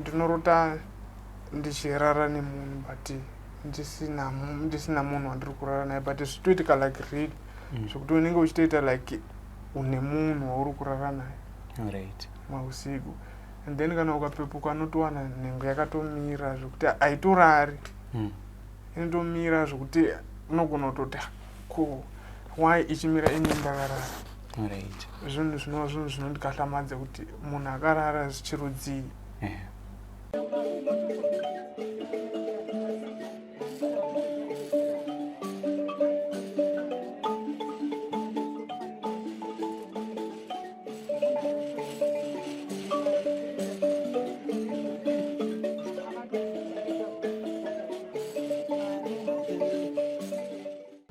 ndinorota ndichirara nemunhu but ndisina munhu wandiri kurara naye but zvitoitika like real zvokuti unenge uchitoita like une munhu wauri kurara naye mausiku and then kana ukapepuka anotowana nhengo yakatomira zvokuti haitorari inotomira zvokuti unogona kutoti ko why ichimira ini ndakarara zvinhu zvinondikahlamadzira kuti munhu akarara zvichirudzii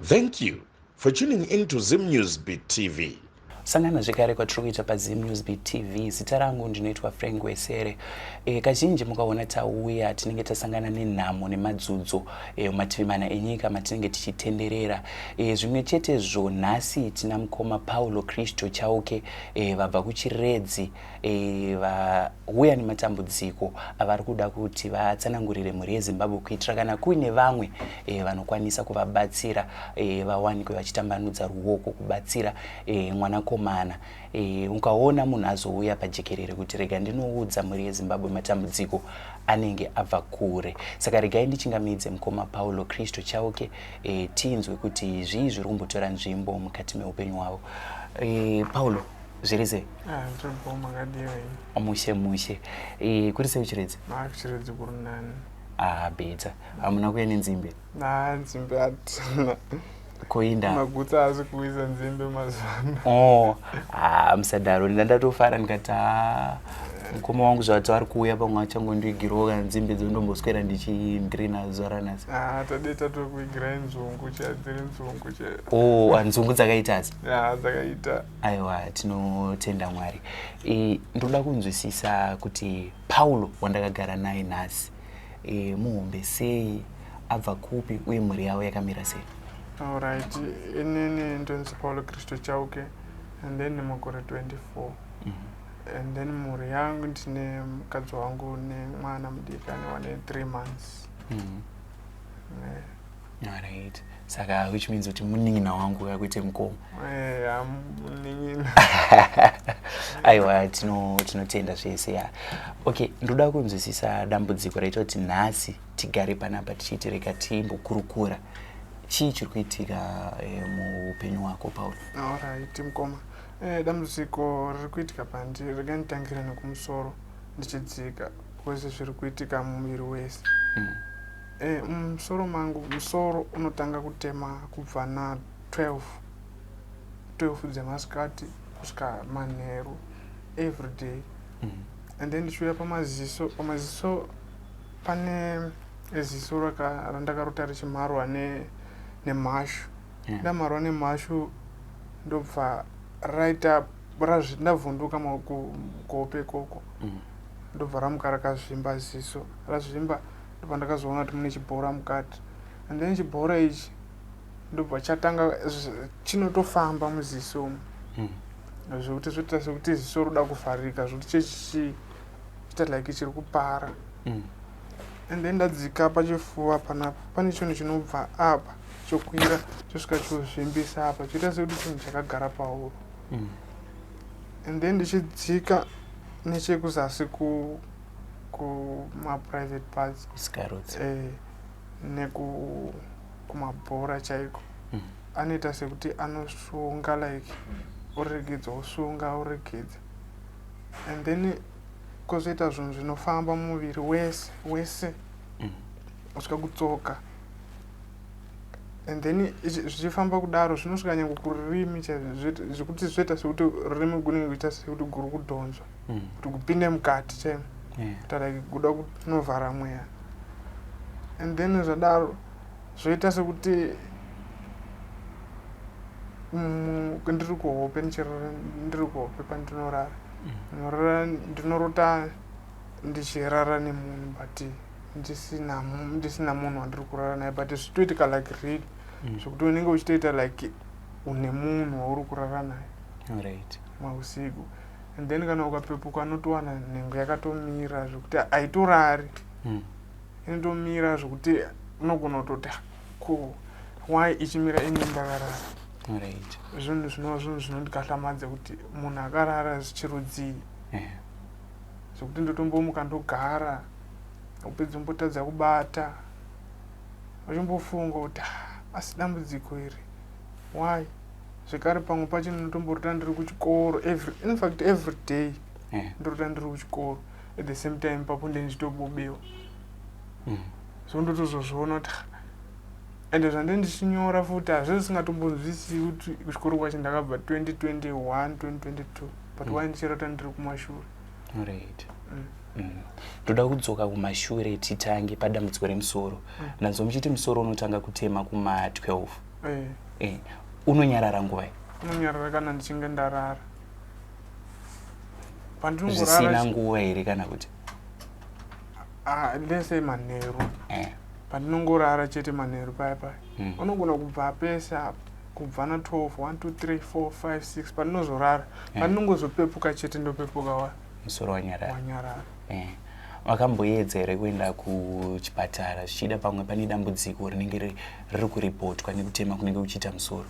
Thank you for tuning in to Zim Newsbeat TV. Sangana zvekare kwatiri kuita paZim Newsbeat TV. Zita rangu ndinoitwa Frank Wesere. Kazhinji mukaona tauya tinenge tasangana nenhamo nemadzudzu mativi mana enyika matinenge tichitenderera. Zvimwe chetezvo nhasi tina mukoma Paulo Kristo Chauke vabva kuchiredzi vauya nematambudziko avari kuda kuti vatsanangurire mhuri yeZimbabwe kuitira kana kuine vamwe vanokwanisa kuvabatsira vawanikwe vachitambanudza ruoko kubatsira mwanakomana. Ukaona munhu azouya pajekerere kuti rega ndinoudza mhuri yeZimbabwe matambudziko anenge abva kure. Saka regai ndichingamidze mukoma Paulo Kristo Chauke tinzwe kuti zvii zviri kumbotora nzvimbo mukati meupenyu hwavo. Paulo, zviri sei? Mushe. Kuri sei uchiredzi? Kuchiredzi kuri nani. Beta. Hamuna kuya nenzimbe? Nzimbe hatina. Koinda magutsa asi kuisa nzimbe mazano. Musadaro ndatofara ndikati mukoma wangu zvati ari kuuya pamwe achangondigiroka nzimbe dzondomboswera ndichingirina zora nasi. Tadeta tokuigira nzungu chadziri nzungu nzungu dzakaita asi? Dzakaita. Aiwa, tinotenda Mwari. Ndoda kunzwisisa kuti Paulo wandakagara naye nhasi muhombe sei, abva kupi uye mhuri yavo yakamira sei? Alright, inini ndonzi Paulo Kristo Chauke and then makore 24. And then mhuri yangu ndine mukadzi wangu nemwana mudikani wane 3 months. Alright. Saka which means kuti muning'ina wangu kakuite mukoma. Muning'ina. Aiwa, tinotenda zvese ya. Okay, ndoda kunzwisisa dambudziko raita kuti nhasi tigare panapa tichiti rega timbokurukura. Chii chiri kuitika muupenyu hwako Paulo? Alright, mukoma. Dambudziko riri kuitika pandiri, rega nditangira nekumusoro ndichidzika kwese zviri kuitika mumuviri wese. Musoro unotanga kutema kubva na 12 dzemasikati kusvika manheru every day. And then ndichiuya pamaziso pane ziso randakarota richimarwa nemhashu. Ndamarwa nemhashu ndobva raita ndavhunduka kuhope ikoko. Ndobva ramuka rakazvimba ziso. Razvimba ndobva ndakazoona kuti mune chibhora mukati. And then chibhora ichi ndobva chatanga chinotofamba muziso umu. Zvokuti zvoita sekuti ziso roda kuvharika zvokuti chiita like chiri kupara. And then ndadzika pachifuva panapa pane chinhu chinobva apa chokwira chosvika chozvimbisa apa choita sekuti chinhu chakagara pauro. And then ndichidzika nechekuzasi kuma-private parts nekumabhora chaiko. Anoita sekuti anosunga like uregedza usunga uregedza. And then kozoita zvinhu zvinofamba muviri wese kusvika kutsoka. And then zvichifamba kudaro zvinosvika nyange kururimi zvekuti zvoita sekuti rurimi gunenge kuita sekuti guri kudhonzwa kuti kupinde mukati chaimo kuita like kuda kunovhara mweya. And then zvadaro zvoita sekuti ndiri kuhope pandinorara. Ndinorota ndichirara nemunhu but ndisina munhu wandiri kurara naye but zvitoitika like real zvokuti unenge uchitoita like une munhu wauri kurara naye mausiku. and then kana ukapepuka anotowana nhengo yakatomira zvekuti haitorari inotomira zvekuti unogona kutoti ko why ichimira ine ndakarara. Zvinhu zvinova zvinhu zvinondikahlamadzira kuti munhu akarara zvichirudzii zvekuti ndotombomuka ndogara upedza umbotadza kubata uchimbofunga kuti asi dambudziko iri why zvekare pamwe pacho ndinotomborota ndiri kuchikoro every day ndorota ndiri kuchikoro at the same time papo ndichitobobewa so ndotozozviona kuti ende zvandenge ndichinyora futi hazvo zvisingatombonzwisisi kuti kuchikoro kwacho ndakabva 2021 2022 but why ndichirota ndiri kumashure. Ndoda kudzoka kumashure titange padambudziko remusoro. Nanzo muchiti musoro unotanga kutema kuma 12. Unonyarara nguva? Unonyarara kana ndichinge ndarara. Zvisina nguva here kana kuti? Lese manheru. Pandinongorara chete manheru paya. Unogona kubva pese kubva na 12 1 2 3 4 5 6 pandinozorara. Pandinongozopepuka chete ndopepuka musoro wanyarara. Wanyarara. Wakamboedza here kuenda kuchipatara zvichida pamwe pane dambudziko rinenge riri kuripotwa nekutema kunenge kuchiita musoro?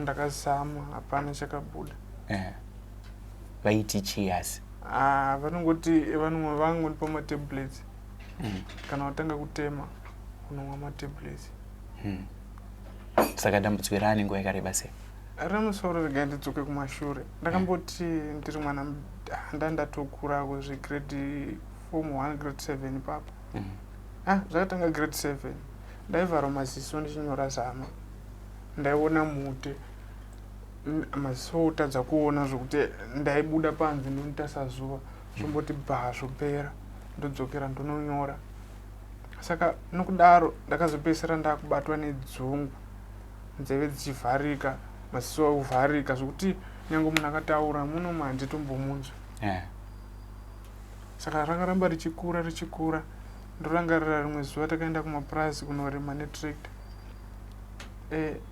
Ndakazama hapana chakabuda. Vaiti chii asi? Vanongoti vangonipa matablets. Kana watanga kutema unomwa matablets. Saka dambudziko rane nguva yakareba sei? Ramusoro rega ndidzoke kumashure. Ndakamboti ndiri mwana ndatokura kuzvigrade form 1 grade 7 papa. Zvakatanga grade 7 ndaivhara maziso ndichinyora zama. Ndaiona mute maziso otadza kuona zvokuti ndaibuda panze ndonitasa zuva zvomboti zvopera ndodzokera ndononyora. Saka nokudaro ndakazopedzisira ndakubatwa nedzungu nzeve dzichivharika maziso ovharika zvokuti nyange munhu akataura muno handitombomuzva. Saka rakaramba richikura ndorangarira rimwe zuva takaenda kumapurazi kunorima netractor.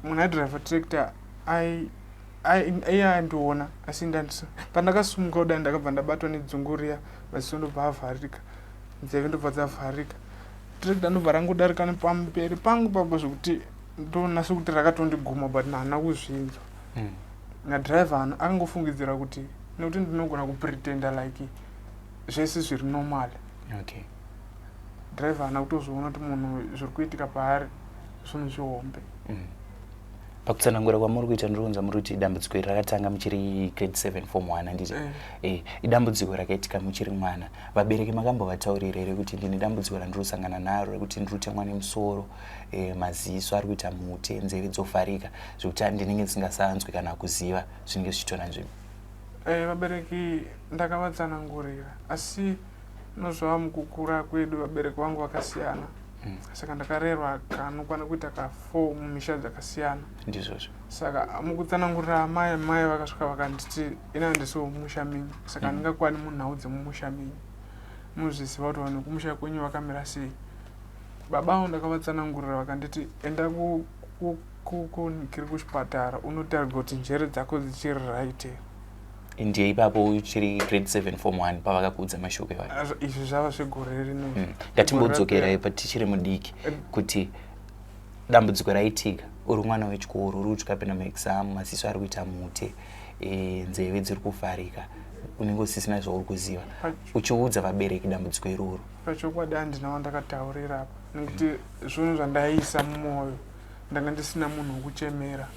Munhu aidhiraivha tractor aiye andiona asi pandakasumuka kudai ndakabva ndabatwa nedzungu riya maziso ndobva avharika nzeve ndobva dzavharika. Tractor ndobva rangodarika nepamberi pangu papo zvokuti ndonasa kuti rakatondiguma but handina kuzvinzwa. Nadhiraivha akangofungidzira kuti nekuti ndinogona kupretenda like zvese zviri normal. Dhiraivha haana kutozoona kuti munhu zviri kuitika paari zvinhu zvihombe. Pakutsanangura kwamuri kuita ndirikunzwa muri kuti dambudziko iri rakatanga muchiri grade 7 form 1 handiti? Idambudziko rakaitika muchiri mwana. Vabereki makambovataurira here kuti ndine dambudziko randirosangana naro rekuti ndirotemwa nemusoro, maziso ari kuita mute, nzeve dzovharika zvokuti ndinenge ndisingasanzwi kana kuziva zvinenge zvichitora nzvimbo? Vabereki ndakavatsanangurira asi nozvava mukukura kwedu vabereki vangu vakasiyana. Saka ndakarerwa kanokwana kuita ka4 mumisha dzakasiyana. Ndizvozvo. Saka mukutsanangurira mai vakasvika vakanditi ina handisiwo mumusha minyi. Saka handingakwani munhau dzemumusha minyi. Muzviziva kuti vanhu kumusha kwenyu vakamira sei. Baba vangu ndakavatsanangurira vakanditi enda kiri kuchipatara unotarirwa kuti njere dzako dzichiri right. Ndiye ipapo uchiri grade 7 form 1 pavakakuudza mashoko iwayo? Izvi zvava zvegore rino. Ngatimbodzokera ipa tichiri mudiki kuti dambudziko raitika uri mwana wechikoro uri kutya pena maexam maziso ari kuita mute, nzeve dziri kuvharika unenge usisina zvauri kuziva uchiudza vabereki dambudziko iroro? Pachokwadi handina wandakataurira apa nekuti zvinhu zvandaiisa mumwoyo ndanga ndisina munhu wekuchemera.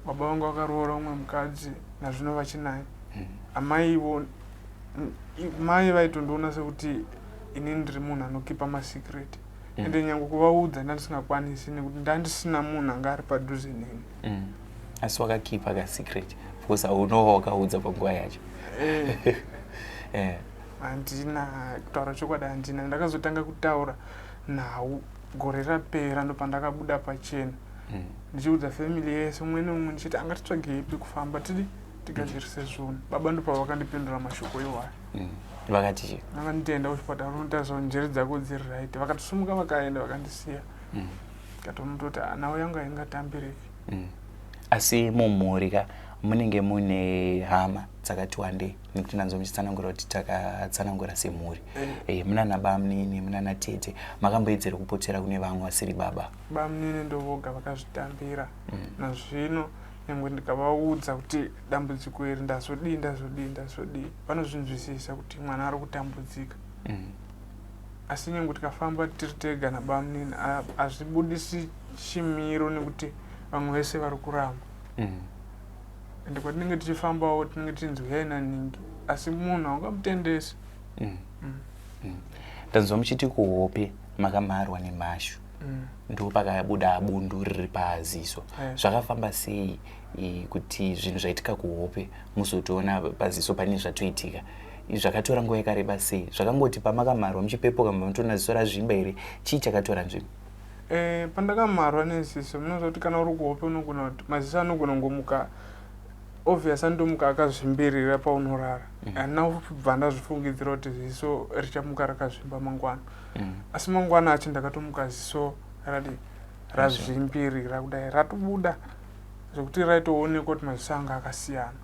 Baba vangu vakaroora umwe mukadzi nazvino vachinaye. Amaivo mai vaitondiona sekuti ini ndiri munhu anokipa masikireti ende nyange kuvaudza ndandisingakwanisi nekuti ndandisina munhu anga ari padhuze neni. Asi wakakipa kasikireti because haunova wakaudza panguva yacho? Handina, kutaura chokwadi handina. Ndakazotanga kutaura nhau gore rapera ndopandakabuda pachena ndichiudza family yese umwe neumwe ndichiti angatitsvagepi kufamba tigadzirise zvunhu. Baba ndipo vakandipindura mashoko iwayo. Vakati chii? Vakanditenda kuchipatara unotariswa kuti njere dzako dziri right. Vakatosumuka vakaenda vakandisiya. Katonototi nawe yangu haingatambiriki. Asi mumhuri munenge mune hama dzakati wandei nekuti ndanzo muchitsanangura kuti takatsanangura semhuri munana bamunini munana tete makamboedzera kupotera kune vamwe vasiri baba bamunini ndo voga vakazvitambira nazvino nyangwe ndikavaudza kuti dambudziko iri ndazodii vanozvinzwisisa kuti mwana ari kutambudzika asi nyangwe tikafamba tiri tega nabamunini hazvibudisi chimiro nekuti vamwe vese vari kuramba ende kwatinenge tichifambawo tinenge tichinzi uyai naningi asi munhu haungamutendesi ndanzwa muchiti kuhope makamarwa nemashu ndo pakabuda bundu riri paziso zvakafamba sei kuti zvinhu zvaitika kuhope muzotoona paziso pane zvatoitika zvakatora nguva yakareba sei zvakangoti pamakamarwa muchipepuka mutoona ziso razvimba here chii chakatora nzvimbo pandakamarwa neziso munoziva kuti kana uri kuhope unogona kuti maziso anogona kungomuka obvious andomuka akazvimbirira paunorara handina kubva ndazvifungidzira kuti ziso richamuka rakazvimba mangwana asi mangwana acho ndakatomuka ziso razvimbirira kudai ratobuda zvokuti raitoonekwa kuti maziso anga akasiyana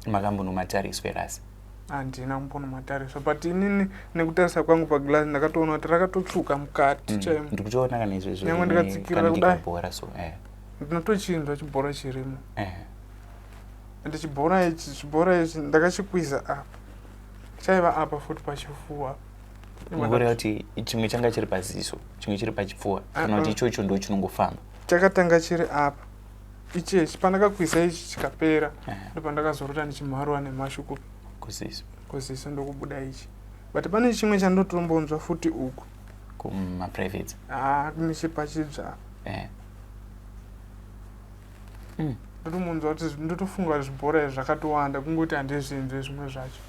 makambonomatariswa rasi handina kumbonomatariswa but inini nekutarisa kwangu pagilasi ndakatoona kuti rakatotsvuka mukati chaimo ndikutoona kana izvezvo nyangwe ndikatsikirira kudai kudai ndinotochinzwa chibhora chirimo ende chibhora ichi ndakachikwiza apa chaiva apa futi pachifuva ngoreva kuti chimwe changa chiri paziso chimwe chiri pachipfuva kana kuti ichocho ndo chinongofamba chakatanga chiri apa ichechi pandakakwisa ichi chikapera ndo pandakazorota ndichimharwa nemashuku kuziso ndokubuda ichi but pane chimwe chandotombonzwa futi uku kumaprivate nechepachibva ndotombonzwa kuti ndotofunga zvibhora izvi zvakatowanda kungoti handizvinzwe zvimwe zvacho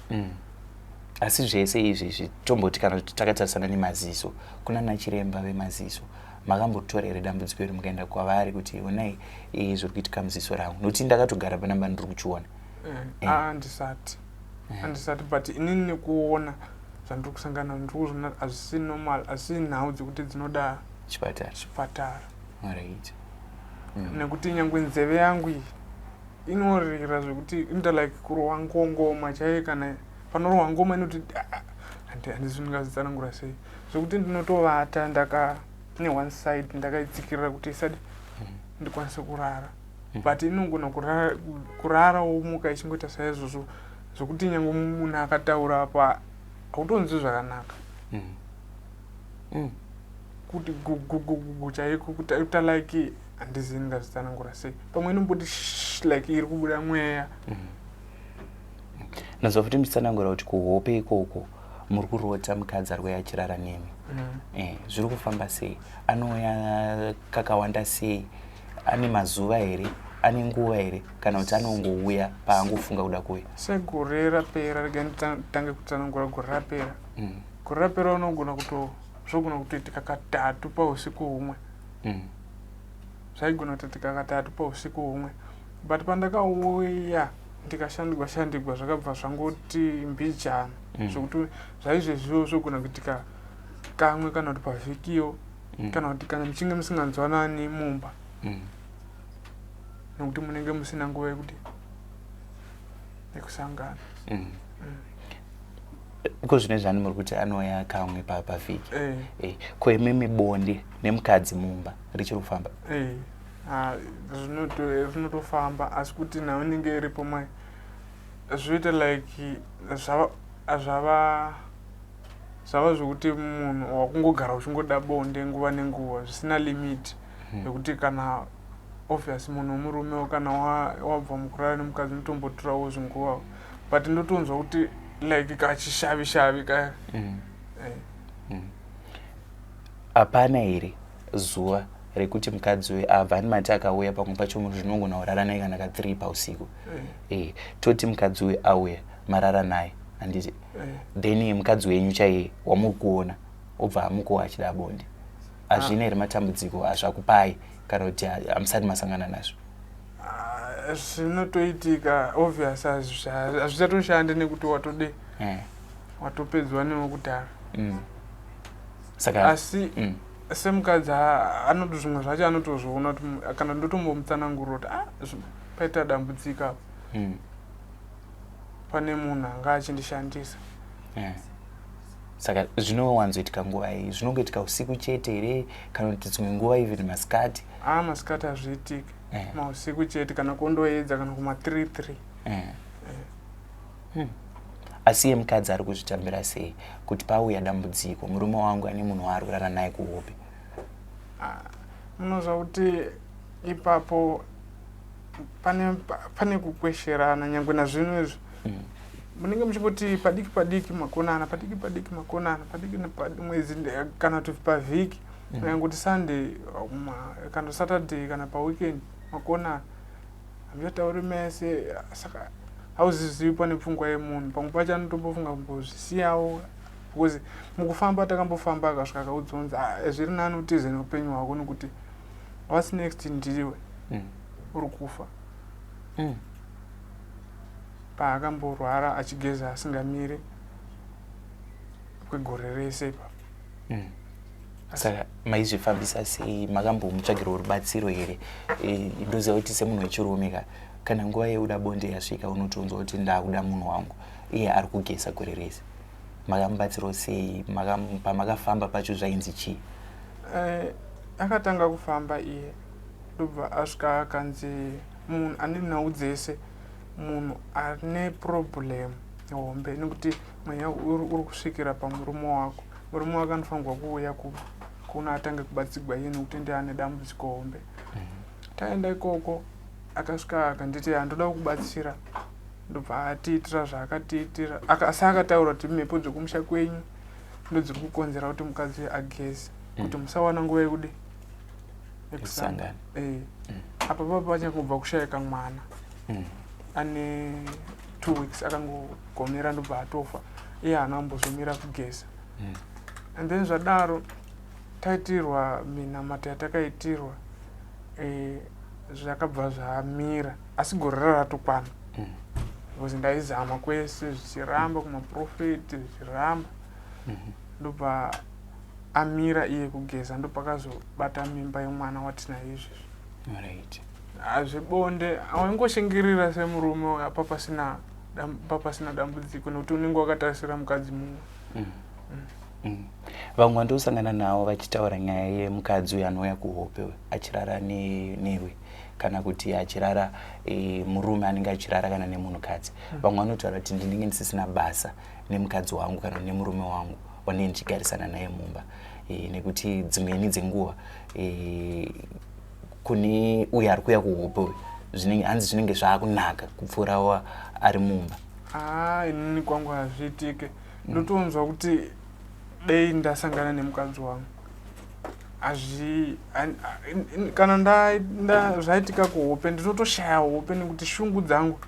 asi zvese izvi zvitomboti kana kuti takatarisana nemaziso kuna nachiremba vemaziso makambotora here dambudziko iri mukaenda kwavari kuti onai zviri kuitika muziso rangu nokuti ndakatogara panamba ndiri kuchiona handisati but inini nekuona zvandiri kusangana ndirikuzvona hazvisi normal hazvisi nhau dzekuti dzinoda chipatara nekuti nyangwe nzeve yangu iyi inorira zvekuti inoita like kurohwa ngoma chaiye kana panorohwa ngoma inoti handizvi ndingazvitsanangura sei zvekuti ndinotovata ne one side ndakaitsikirira kuti isati ndikwanise kurara but inogona kurara womuka ichingoita saizvozvo zvokuti nyangwe munhu akataura apa hautonzwi zvakanaka kuti gugugugu chaiko kuta like handizivi ndingazvitsanangura sei pamwe inomboti like iri kubuda mweya nazva futi muchitsanangura kuti kuhope ikoko muri kurota mukadzi ari kuuya achirara nemi zviri kufamba sei anouya kakawanda sei ane mazuva here ane nguva here kana kuti anongouya paangofunga kuda kuuya segore rapera rega nditange kutsanangura gore rapera gore rapera unogona zvogona kutoitika katatu pausiku humwe zvaigona kutoitika katatu pausiku humwe but pandakauya ndikashandigwa zvakabva zvangoti mbijana zvokuti zvaizvezviwo zvogona kuitika kamwe kana kuti pavhikiyo kana kuti kana muchinge musinganzwanani mumba nekuti munenge musina nguva yekuti yekusangana iko zvine zvani muri kuti anouya kamwe pavhiki koimimi bonde nemukadzi mumba richiri kufamba rinotofamba asi kuti nhau inenge iripo mai zvoita like zvava zvokuti munhu wakungogara uchingoda bonde nguva nenguva zvisina limit yekuti kana obvious munhu womurumewo kana wabva mukurara nemukadzi mutombotorawo zvinguva but ndotonzwa kuti like kachishavi kaya hapana here zuva rekuti mukadzi uyu abva animati akauya pamwe pacho munhu zvinogona kurara naye kana ka3 pausiku toti mukadzi uyu auya marara naye handiti then mukadzi wenyu chaiye wamuri kuona obva amukowa achida bonde hazvina here matambudziko hazvakupai kana kuti hamusati masangana nazvo zvinotoitika obvious hazvichatoshandi nekuti watopedzwa newe kudhara asi semukadzi anoto zvimwe zvacho anotozviona kuti kana ndotombomutsanangurira kuti paita dambudziko apo pane munhu anga achindishandisa. Saka zvinowanzoitika nguva iyi, zvinongoitika usiku chete here kana kuti dzimwe nguva even masikati? Masikati hazviitiki, mausiku chete kana kondoedza kana kuma 3-3. Asi iye mukadzi ari kuzvitambira sei kuti pauya dambudziko murume wangu ane munhu waari kurara naye kuhope? Munozva kuti ipapo pane kukwesherana nyangwe nazvino izvi. Munenge muchingoti padiki makonana, mwedzi kana kuti pavhiki, kuti Sunday kana Saturday kana paweekend makonana. Hamutauri mese, saka hauzizivi pane pfungwa yemunhu. Pamwe pacho anotombofunga kumbozvisiyawo because mukufamba takambofamba akasvika akaudzonza zviri nani utize neupenyu hwako nokuti what's next ndiwe uri kufa. Paakamborwara achigeza asingamiri kwegore rese ipapo. Saka maizvifambisa sei? Makambomutsvagirawo rubatsiro here? Ndoziva kuti semunhu wechirume kana nguva yeuda bonde yasvika unotonzwa kuti ndakuda munhu wangu iye ari kugeza gore rese. Makamubatsirawo sei? Pamakafamba pacho zvainzi chii? Akatanga kufamba iye ndobva asvika akanzi munhu ane nhau dzese, munhu ane problem hombe nekuti mweya uri kusvikira pamurume wako. Murume wako anofanirwa kuuya kuna atange kubatsirwa iye nekuti ndiye ane dambudziko hombe. Taenda ikoko akasvika akanditi ndoda kukubatsira, ndobva atiitira zvaakatiitira. Asi akataura kuti mhepo dzekumusha kwenyu ndodziri kukonzera kuti mukadzi ageze kuti musawana nguva yekude yekusangana. Apa pachangobva kushayika mwana ane 2 weeks akangogomera ndobva atofa, iye haana kumbozomira kugeza. And then zvadaro taitirwa minamato yatakaitirwa zvakabva zvamira, asi gore ratokwana because ndaizama kwese zvichiramba kumaprofeti zvichiramba, ndobva amira iye kugeza, ndopakazobata mimba yemwana watina izvezvi. Zvebonde hawangoshingirira semurume apa pasina dambudziko nokuti unenge wakatarisira mukadzi mumwe. Vamwe vandosangana navo vachitaura nyaya yemukadzi uyu anouya kuhope achirara newe kana kuti achirara murume anenge achirara kana nemunhukadzi. Vamwe vanotaura kuti ndinenge ndisisina basa nemukadzi wangu kana nemurume wangu wanenge ndichigarisana naye mumba, nekuti dzimweni dzenguva kune uyu ari kuuya kuhope hanzi zvinenge zvaakunaka kupfuurawo ari mumba. Inini kwangu hazviitike. Ndotonzwa kuti dei ndasangana nemukadzi wangu kana zvaitika kuhope ndinotoshaya hope nekuti shungu dzangu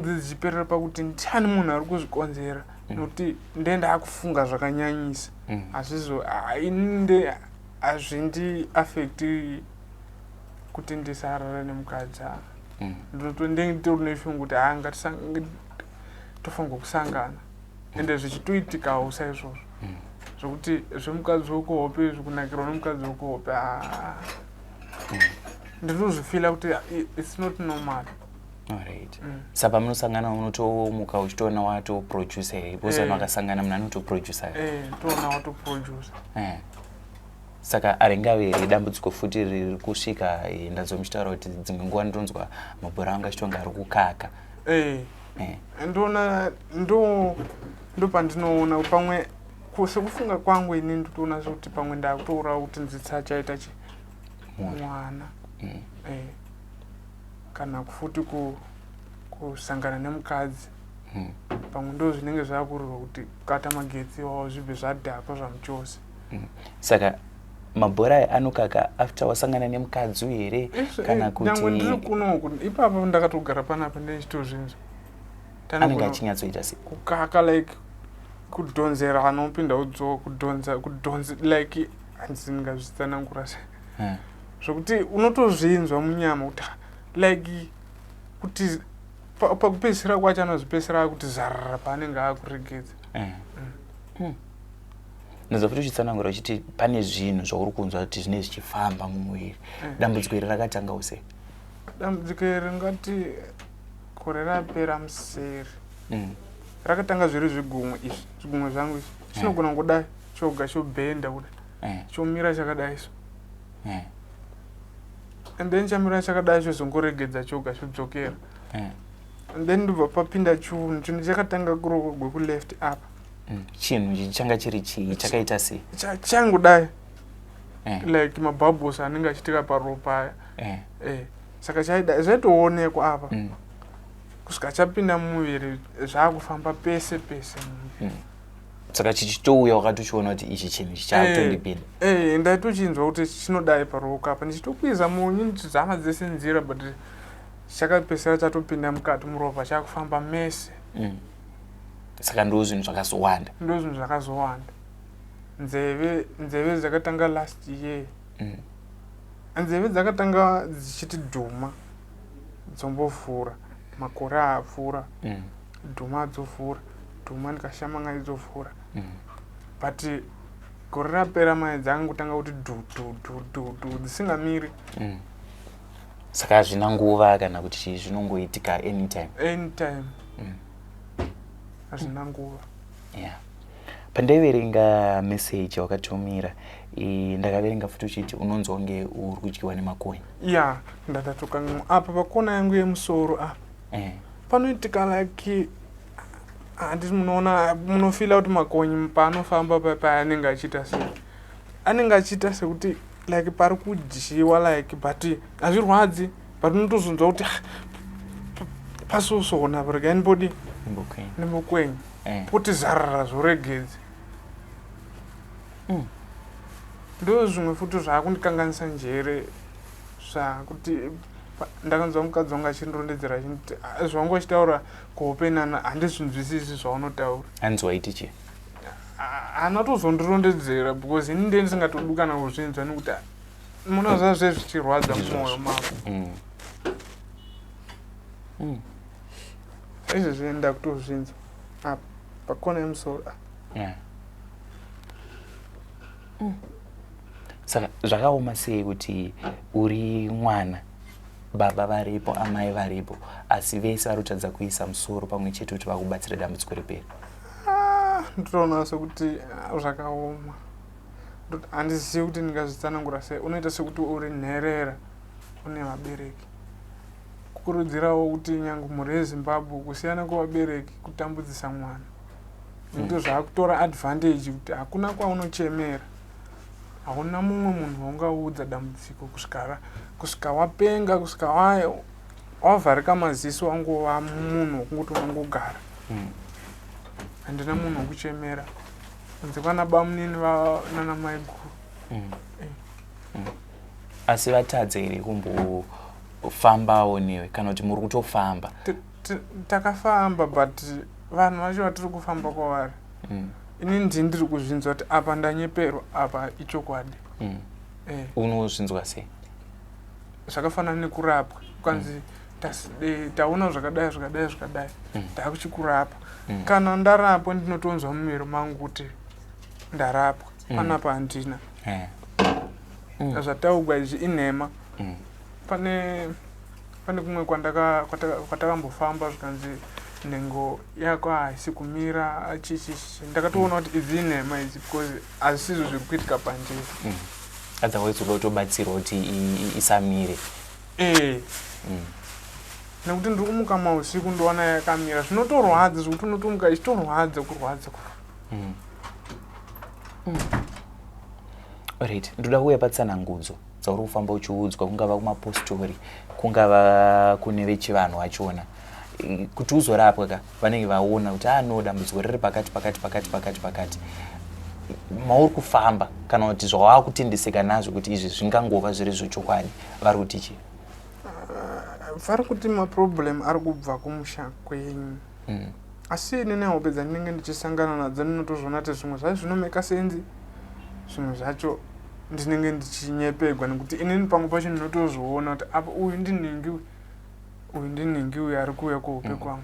dzichiperera pakuti ndiani munhu ari kuzvikonzera nokuti ndendakufunga zvakanyanyisa. Hazvindi affecti kuti ndisarara nemukadzi. Ndinoti neshungu kuti ngatifanirwa kusangana ende zvichitoitikawo saizvozvo zvokuti zvemukadzi wokuhope zvikunakirwa nemukadzi wokuhope ndinozvifila kuti it's not normal. Saka munosangana unotomuka uchitoona watoproducer here, bose makasangana munhu anotoproducer here. Toona watoproducer. Saka aringave dambudziko futi riri kusvika, ndazomuchitaura kuti dzimwe nguva ndonzwa mabhora anga achitonga ari kukaka. Ndona ndo pandinoona pamwe sekufunga kwangu ini ndotoona kuti pamwe ndakutoura kuti nditsachaita mwana kana futi kusangana nemukadzi pamwe ndo zvinenge zvakurirwa kuti kukata magetsi wawo zvibve zvadhakwa zvamuchose. Saka mabhora aya anokaka after wasangana nemukadzi here kana kuti nyangwe ndiri kunoku ipapo ndakatogara panapa ndechitozvinzwa anenge achinyatsoita sei kukaka like kudhonzera anopinda udzoka kudhonza like handisingazvitsanangura sei zvokuti unotozvinzwa munyama kuti like kuti pakupedzisira kwacho anozvipedzisira kuti zarara paanenge akuregedza. Ndinozwa futi uchitsanangura uchiti pane zvinhu zvauri kunzwa kuti zvinenge zvichifamba mumuviri. Dambudziko iri rakatangawo sei? dambudziko iri ngati gore rapera museri rakatanga zviri zvigumwe izvi zvigumwe zvangu izvi chinogona kudai choga chobhenda kudai chomira chakadai so and then chamira chakadai chozongoregedza choga chodzokera and then ndobva papinda chinhu chakatanga kuroko gwekuleft apa chinhu changa chiri chii chakaita sei changudai like mabubbles anenge achitika paropa aya saka zvaitoonekwa apa kusvika chapinda mumuviri zvaakufamba pese pese saka chichitouya wakatochiona kuti ichi chinhu chichatondipinda ndaitochinzwa kuti chinodai paroka apa ndichitokwiza munyu ndichizama dzese nzira but chakapesera chatopinda mukati muropa chakufamba mese saka ndo zvinhu zvakazowanda nzeve dzakatanga last year nzeve dzakatanga dzichiti dhuma dzombovhura makore apfuura dhuma adzovhura dhuma ndikashamanga idzovhura but gore rapera mai dzangotanga kuti dhu dzisingamiri saka hazvina nguva kana kuti zvinongoitika anytime hazvina nguva pandaiverenga meseji wakatumira ndakaverenga futi uchiti unonzi wange uri kudyiwa nemakonye ndatatoka apa pakona yangu yemusoro apa panoitika like handiti munoona munofila kuti makonye paanofamba paanenge achiita sei anenge achiita sekuti like pari kudyiwa like but hazvirwadzi but unotozonzwa kuti pasosona regai ndimbodi ndimbokwenye kuti zarara zvoregedzi ndo zvimwe futi zvaakundikanganisa njere zvakuti ndakanzwa mukadzi wangu achindirondedzera achinditi zvangu achitaura kuhope nana handizvinzwisisi zvaunotaura hanzwaiti chi anatozondirondedzera because ini ndiye ndisingatodi kana kuzvinzwa nekuti muna zvazve zvichirwadza mumwoyo mako izvezvi enda kutozvinzwa apa pakona yemusoro saka zvakaoma sei kuti uri mwana baba varipo amai varipo asi vese vari kutadza kuisa musoro pamwe chete kuti vakubatsira dambudziko repera ndinoona sekuti zvakaoma handizivi kuti ndingazvitsanangura sei unoita sekuti uri nherera une vabereki kukurudzirawo kuti nyange mhuri yezimbabwe kusiyana kwevabereki kutambudzisa mwana ndo zvaakutora advantage kuti hakuna kwaunochemera hauna mumwe munhu waungaudza dambudziko kusvika wapenga kusvika wavharika maziso wangova munhu wokungoti unongogara handina munhu wokuchemera kunze kwana bamunini nana mai guru asi vatadze here kumbofambawo newe kana kuti muri kutofamba takafamba but vanhu vacho vatiri kufamba kwavari ini ndiri kuzvinzwa kuti apa ndanyeperwa apa ichokwadi unozvinzwa sei zvakafanana nekurapwa ukanzi taona zvakadai takuchikurapa kana ndarapwa ndinotonzwa mumiro mangu kuti ndarapwa panapa handina zvataugwa izvi inhema pane kumwe kwatakambofamba zvikanzi nhengo yako haisi kumira chichichi ndakatoona kuti idzi inhema idzi because hazisizvo zviri kuitika panjira adzawaitsoda kutobatsirwa kuti isamire nekuti ndiri kumuka mausiku ndoona yakamira zvinotorwadza zvokuti unotomuka ichitorwadza kurwadza right ndoda kuuya patsanangudzo dzauri kufamba uchiudzwa kungava kumapostori kungava kune vechivanhu vachona kuti uzorapwa ka vanenge vaona kuti no dambudziko riri pakati mauri kufamba kana kuti zvawakutendeseka nazvo kuti izvi zvingangova zviri zvechokwadi vari kuti chi vari kuti maproblem ari kubva kumusha kwenyu asi ini nehope dzandinenge ndichisangana nadzo ndinotozvona kuti zvimwe zvacho zvinomeka senzi zvimwe zvacho ndinenge ndichinyepegwa nekuti inini pamwe pacho ndinotozviona kuti apa uyu ndinhingi uyu ari kuuya kuhope kwangu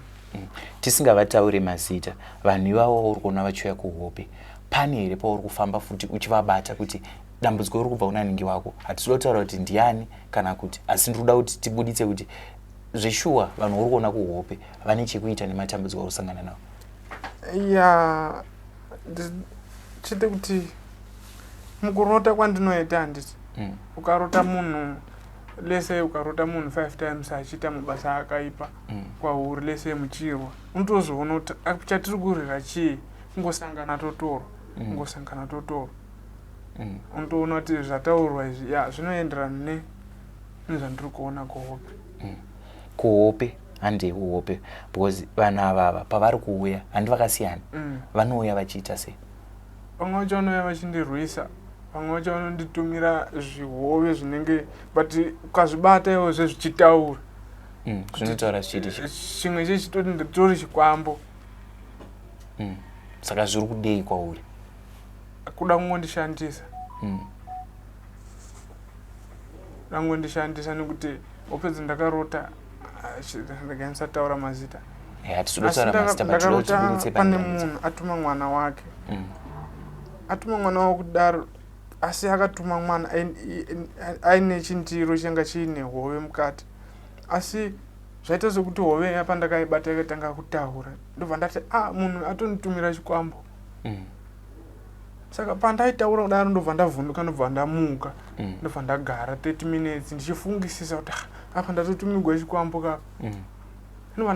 tisingavatauri mazita vanhu ivavo uri kuona vachiuya kuhope pane here pauri kufamba futi uchivabata kuti dambudziko riri kubva kuna ningi wako. Hatisi kutaura kuti ndiani kana kuti, asi ndiri kuda kuti tibuditse kuti zveshuwa vanhu uri kuona kuhope vane chekuita nematambudziko uri kusangana nawo. Ya chete kuti mukurota kwandinoita handiti ukarota munhu lese ukarota munhu 5 times achiita mabasa akaipa kwauri lese muchirwa unotozoona kuti chatiri kurira chii, kungosangana totorwa kungosangana totorwa unotoona kuti zvataurwa izvi zvinoenderana nezvandiri kuona kuhope. Kuhope handi kuhope because vanhu avava pavari kuuya handi vakasiyana, vanouya vachiita sei? Vamwe vacho vanouya vachindirwisa, vamwe vacho vanonditumira zvihove zvinenge but ukazvibata iwo zvezvichitaura zvinotaura zvichiti chimwe chechitoti nditori chikwambo. Saka zviri kudei kwauri? Kuda kungondishandisa, ndangondishandisa nekuti opedza ndakarota ndakanyatsotaura mazita. Ndakarota pane munhu atuma mwana wake, atuma mwana wake kudaro, asi akatuma mwana aine chindiro changa chiine hove mukati, asi zvaita sekuti hove yapa ndakaibata yakatanga kutaura, ndobva ndati munhu atonitumira chikwambo. Saka pandaitaura kudaro ndobva ndavhunduka, ndobva ndamuka, ndobva ndagara 30 minutes ndichifungisisa kuti apa ndatotumirwa chikwambo kapa. Ndobva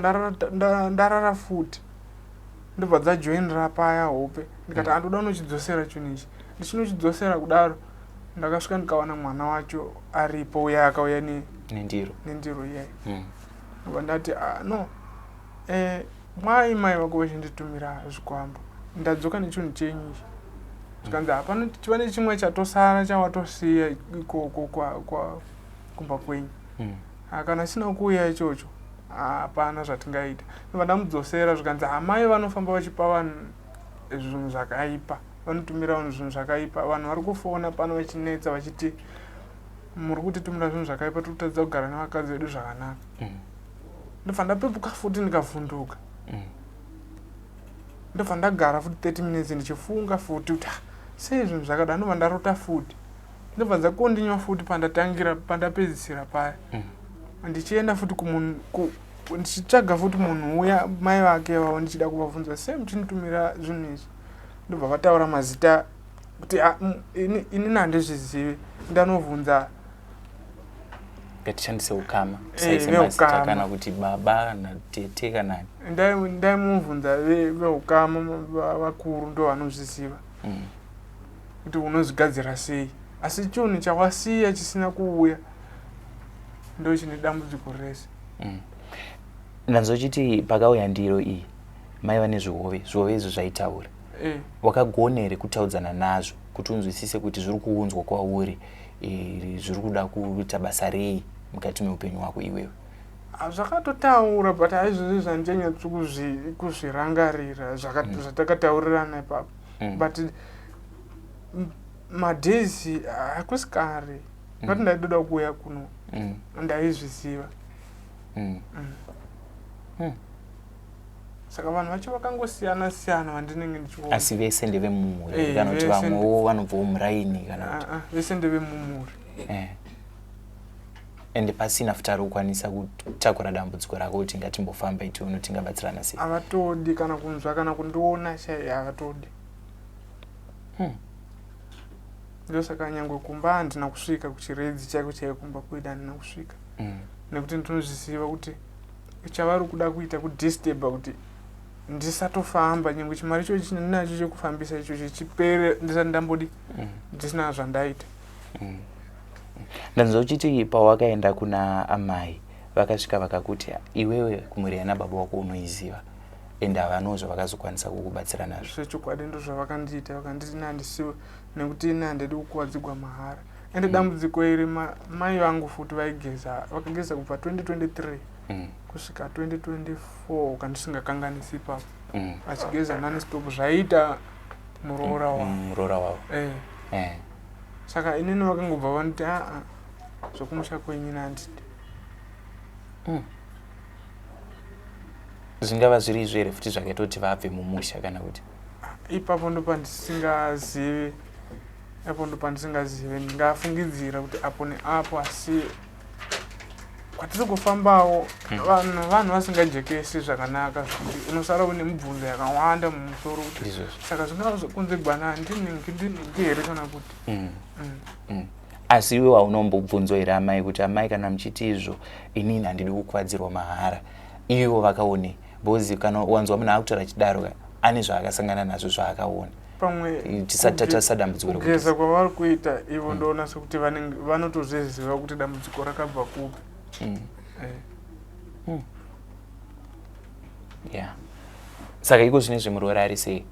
ndarara futi, ndobva dzajoinera paya hope, ndikati andoda unochidzosera chinhu ichi. Ndichinochidzosera kudaro ndakasvika ndikaona mwana wacho aripo, uya akauya nendiro iyayi. Ndobva ndati no, mai vako vachinditumira zvikwambo, ndadzoka nechinhu chenyu ichi. Zvikanzi hapana, pane chimwe chatosara chawatosiya ikoko kumba kwenyu. Kana sina kuuya ichocho hapana zvatingaita. Ndobva ndamudzosera, zvikanzi mai vanofamba vachipa vanhu zvinhu zvakaipa, vanotumira vanhu zvinhu zvakaipa. Vanhu vari kufona pano vachinetsa vachiti muri kutitumira zvinhu zvakaipa, tiri kutadza kugara nevakadzi vedu zvakanaka. Ndobva ndapepuka futi ndikavhunduka, ndobva ndagara futi 30 minutes ndichifunga futi kuti sei zvinhu zvakadaro. Ndobva ndarota futi, ndobva dzakondinywa futi pandapedzisira paya, ndichienda futi kumunhu ndichitsvaga futi munhu uya mai vake vavo ndichida kuvabvunza sei muchinitumira zvinhu izvi. Ndobva vataura mazita kuti inini handizvizivi, ndanovhunza. Ngatishandise ukama, saise mazita kana kuti baba kana tete kana ndaimubvunza veukama vakuru ndo vanozviziva kuti unozvigadzira sei, asi chinhu chawasiya chisina kuuya ndo chine dambudziko rese. Ndanzochiti pakauya ndiro iyi maiva nezvihove izvo zvaitaura, wakagona here kutaudzana nazvo kuti unzwisise kuti zviri kuunzwa kwauri zviri kuda kuita basa rei mukati meupenyu hwako iwewe? Zvakatotaura but haizvozvi zvandinyatso kuzvirangarira zvatakataurirana ipapo, but madhezi hakusi kare ngati ndaidoda kuuya kuno ndaizviziva. Saka vanhu vacho vakangosiyana siyana vandinenge ndichiona. Asi vese ndevemumhuri kana kuti vamwewo vanobvawo muraini kana kuti? Vese ndevemumhuri. Ende pasina futi ari kukwanisa kutakura dambudziko rako kuti ngatimbofamba itione tingabatsirana sei? Havatodi kana kunzwa kana kundiona chai, havatodi. Ndosaka nyangwe kumba handina kusvika kuchiredzi chaiko chaiko kumba kwedu handina kusvika, nekuti ndinozviziva kuti chavari kuda kuita kudisturba kuti ndisatofamba, nyangwe chimari ichocho chandinacho chekufambisa ichocho chipere ndisati ndambodi ndisina zvandaita. Ndanzochiti pawakaenda kuna amai vakasvika vakakuti iwewe kumhuri yana baba wako unoiziva ende havano zvavakazokwanisa kukubatsira nazvo? Zvechokwadi ndo zvavakandiita, vakanditi nandisiwe nekuti ine handidi kukuwadzigwa mahara. Ende dambudziko iri mai vangu futi vakageza kubva 2023 kusvika 2024 kandisingakanganisi ipapo, vachigeza non-stop zvaita muroora wavo. Saka inini vakangobva vanoti zvokumusha kwenyu handidi. Zvingava zviri izvo here futi zvakaitoti vabve mumusha kana kuti? Ipapo ndo pandisingazivi apo ndo pandisingazive ndingafungidzira kuti apo neapo asi kwatiri kufambawo vanhu vasingajekesi zvakanaka zvekuti unosara une mibvunzo yakawanda mumusoro kuti saka zvingazokunze gwana ndinenge here kana kuti asi iwe haunombobvunzwa here amai kuti amai kana muchiti izvo inini handidi kukuvadzirwa mahara ivo vakaone bhozi kana wanzwa munhu akutaura chidaro ane zvaakasangana nazvo zvaakaona pamwe tisatasa dambudziko kugeza kwavari kuita ivo ndoona sekuti vanotozviziva kuti dambudziko rakabva kupi. Saka iko zvine zvimurwere ari sei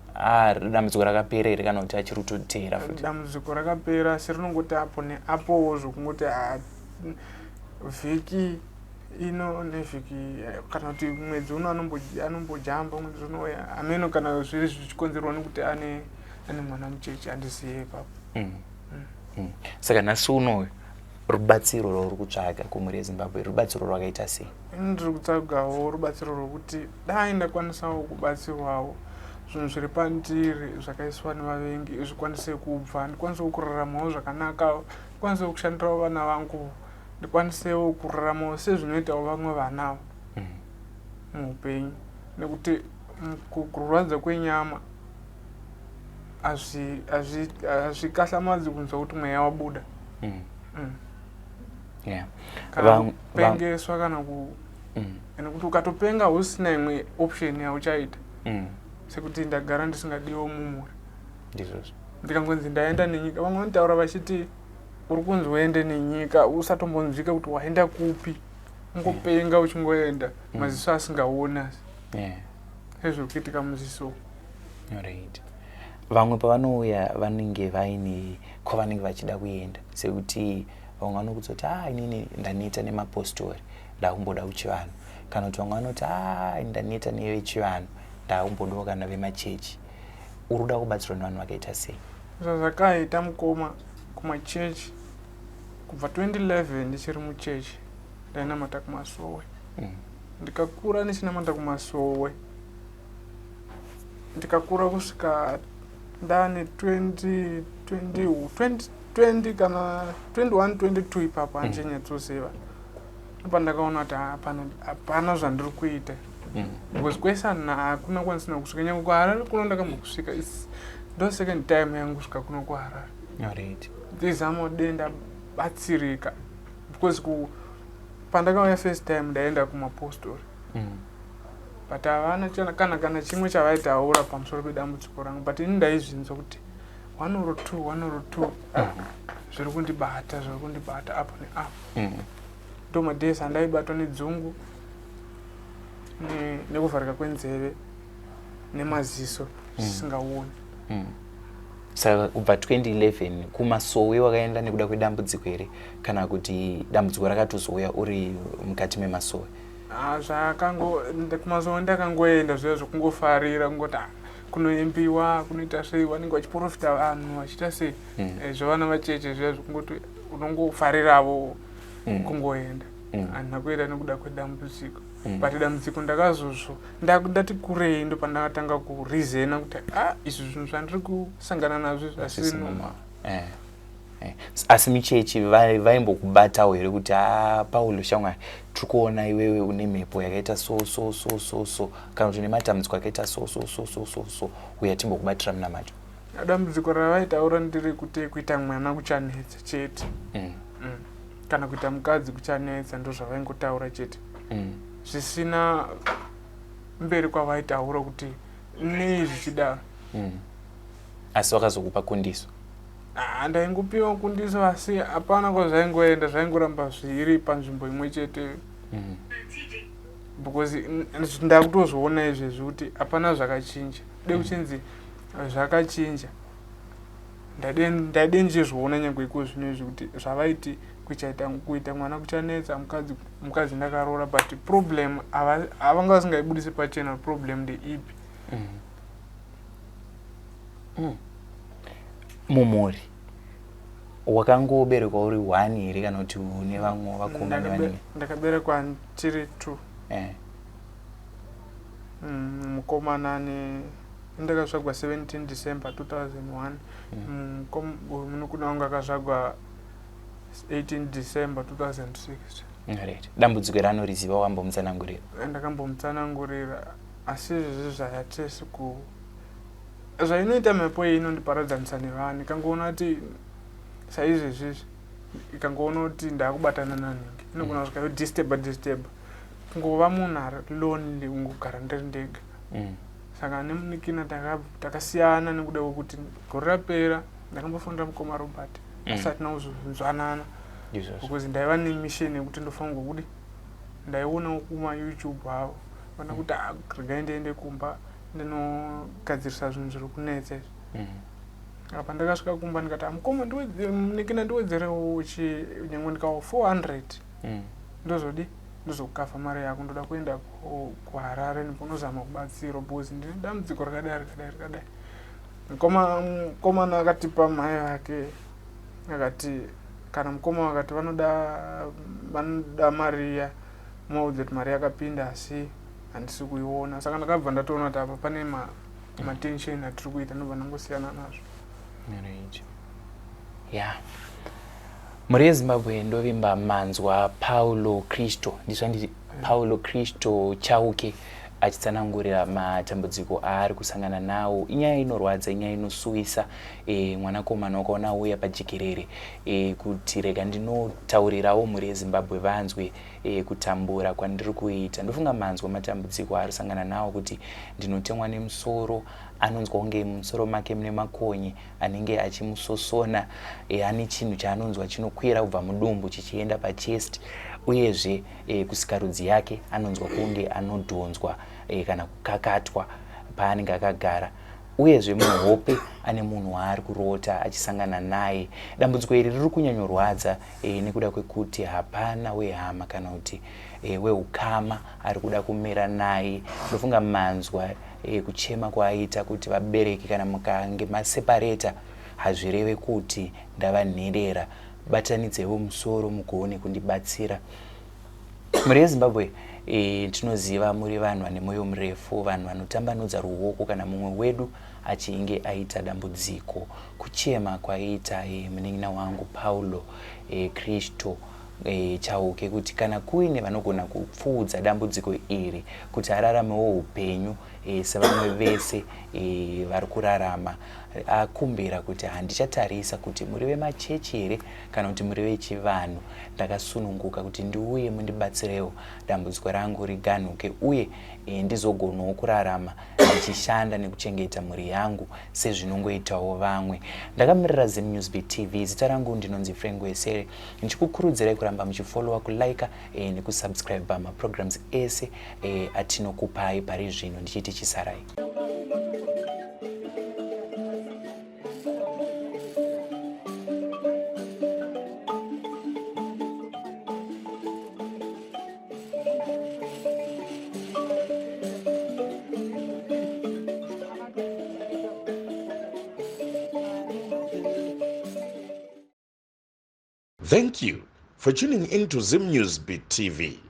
dambudziko rakapera here kana kuti achiri kutotera futi dambudziko rakapera asi rinongoti apo neapowo zvokungoti vhiki ino nevhiki kana kuti mwedzi uno anombojamba mwedzi unouya ameno kana zviri zvichikonzerwa nekuti ane mwana mucheche handiziye ipapo. Saka nhasi unoyu rubatsiro rwauri kutsvaga kumhuri yeZimbabwe rubatsiro rwakaita sei? Ndiri kutsvagawo rubatsiro rwokuti dai ndakwanisawo kubatsirwawo zvinhu zviri pandiri zvakaiswa nevavengi zvikwanise kubva ndikwanisewo kuraramawo zvakanaka ndikwanisewo kushandirawo vana vangu ndikwanisewo kuraramawo sezvinoitawo vamwe vanavo muupenyu nekuti kurwadza kwenyama hazvikahlamwadzi kunzwa kuti mweya wabuda. Kana kupengeswa kana nekuti ukatopenga usina imwe option yauchaita sekuti ndagara ndisingadiwo mumuri ndikangonzi ndaenda nenyika vamwe vanotaura vachiti uri kunzi uende nenyika usatombonzwika kuti waenda kupi ungopenga uchingoenda maziso asingaona sezviri kuitika muziso. Vamwe pavanouya vanenge vaine kwavanenge vachida kuenda sekuti vamwe vanokuzoti inini ndaneta nemapostori ndakumboda kuchivanhu kana kuti vamwe vanoti ndaneta nevechivanhu ndakumbodawo kana vemachechi uri kuda kubatsirwa nevanhu vakaita sei? Zvakaita mukoma kumachechi kubva 2011 ndichiri muchechi ndainamata kumasowe ndikakura ndichinamata kumasowe ndikakura kusvika ndane 20 kana 21 22 ipapo handinyatsoziva pandakaona kuti hapana zvandiri kuita because kwese hakuna kwanisina kusvika nyange kuharare kuno ndakambokusvika ndo second time yangu kusvika kuno kuharare ndizama denda batsirika because pandakauya first time ndaenda kumapostori but havana kana chimwe chavaitaura pamusoro pedambudziko rangu but ini ndaizvinzwa kuti 1 or 2 zviri kundibata apo neapo ndo madhesi andaibatwa nedzungu nekuvharika kwenzeve nemaziso zvisingaoni. Saka kubva 2011 kumasowe wakaenda nekuda kwedambudziko here kana kuti dambudziko rakatozouya uri mukati memasowe? Kumasowe ndakangoenda zviya zvokungofarira kungoti kunoimbiwa kunoita sei vanenge vachiprofita vanhu vachiita sei zvavana vacheche zviya zvokungoti unongofariravo kungoenda handina kuenda nekuda kwedambudziko but dambudziko ndakazozvo ndati kurei ndo pandakatanga kurizena kuti izvi zvinhu zvandiri kusangana nazvo zvasinoma. Asi michechi vaimbokubatawo here kuti Paulo shamwari tiri kuona iwewe une mhepo yakaita so kana kuti une matambudziko akaita so uya timbokubatira muna macho? Dambudziko ravaitaura ndiri kuti kuita mwana kuchanetsa chete kana kuita mukadzi kuchanetsa ndo zvavaingotaura chete zvisina mberi kwavaitaura kuti nei zvichidaro. Asi vakazokupa kundiso? Ndaingopiwa kundiso asi hapana kwazvaingoenda zvaingoramba zviri panzvimbo imwe chete because ndakutozviona izvezvi kuti hapana zvakachinja kuchinzi zvakachinja ndaide ndichizviona nyange iko zvino izvi kuti zvavaiti kuita mwana kuchanetsa mukadzi ndakaroora but problem havanga vasingaibudisi pachena problem ndeipi. Mumhuri wakangoberekwa uri 1 here kana kuti une vamwe vakomana vanini? Ndakaberekwa tiri 2 mukomana ndakazvagwa 17 December 2001 munokuna wangu akazvagwa 18 December 2006. Right. Dambudziko ranoriziva wambomutsanangurira? Ndakambomutsanangurira, asi izvezvi zvayatesi zvainoita mhepo iyi inondiparadzanisa nevanhu. Ikangoona kuti saizvezvizvi ikangoona kuti ndakubatana naningi inogona kusvika disturb kungova munhu ari lonely, ungogara ndiri ndega. Saka nemunikina takasiyana nekuda kwekuti gore rapera ndakambofundira mukoma Robert asati nauzvanana because ndaiva nemission yekuti ndofanirwa kuti ndaionawo kuma YouTube avo vana kuti regai ndiende kumba ndinogadzirisa zvinhu zviri kunetsa izvi. Apa ndakasvika kumba ndikati mukoma munikina ndiwedzerewo nyangwe ndikawo 400 ndozodi ndozokukavha mari yako, ndoda kuenda kuHarare ndiponozama kubatsiro because ndine dambudziko rakadai. Mukomana akatipa mai vake akati kana mukoma wakati vanoda mari iya muudze kuti mari yakapinda asi handisi kuiona. Saka ndakabva ndatoona kuti apa pane matension atiri kuita, ndobva ndangosiyana nazvo. Yeah. Muri yeZimbabwe ndovimba manzwa Paulo Kristo, ndizvanditi Paulo Kristo Chauke achitsanangurira matambudziko aari kusangana nawo. Inyaya inorwadza, inyaya inosuwisa. Mwanakomana wakaona uya pajikerere kuti rega ndinotaurirawo muri yeZimbabwe vanzwe kutambura kwandiri kuita. Ndofunga manzwa matambudziko aari kusangana nawo kuti ndinotemwa nemusoro, anonzwa kunge musoro make mune makonye anenge achimusosona, ane chinhu chaanonzwa chinokwira kubva mudumbu chichienda pachest, uyezve kusikarudzi yake anonzwa kunge anodhonzwa kana kukakatwa paanenge akagara, uyezve muhope ane munhu waari kurota achisangana naye. Dambudziko iri riri kunyanyorwadza nekuda kwekuti hapana wehama kana kuti weukama ari kuda kumira naye. Ndofunga manzwa kuchema kwaaita kuti vabereki kana mukange masepareta hazvireve kuti ndava nherera, batanidzewo musoro mugone kundibatsira. Muri yeZimbabwe tinoziva muri vanhu vane mwoyo murefu, vanhu vanotambanudza ruoko kana mumwe wedu achinge aita dambudziko. Kuchema kwaita munin'ina wangu Paulo Kristo Chauke kuti kana kuine vanogona kupfuudza dambudziko iri kuti araramewo upenyu sevamwe vese vari kurarama, akumbira kuti handichatarisa kuti muri vemachechi here kana kuti muri vechivanhu. Ndakasununguka kuti ndiuye mundibatsirewo dambudziko rangu riganuke uye ndizogonawo kurarama ndichishanda nekuchengeta mhuri yangu sezvinongoitawo vamwe. Ndakamirira ZimNewsBeat TV. Zita rangu ndinonzi Frengwesere. Ndichikukurudzirai kuramba muchifollowa, kulike nekusubscribe pamaprograms ese atinokupai pari zvino. Ndichiti chisarai. Thank you for tuning in to ZimNewsBeat TV.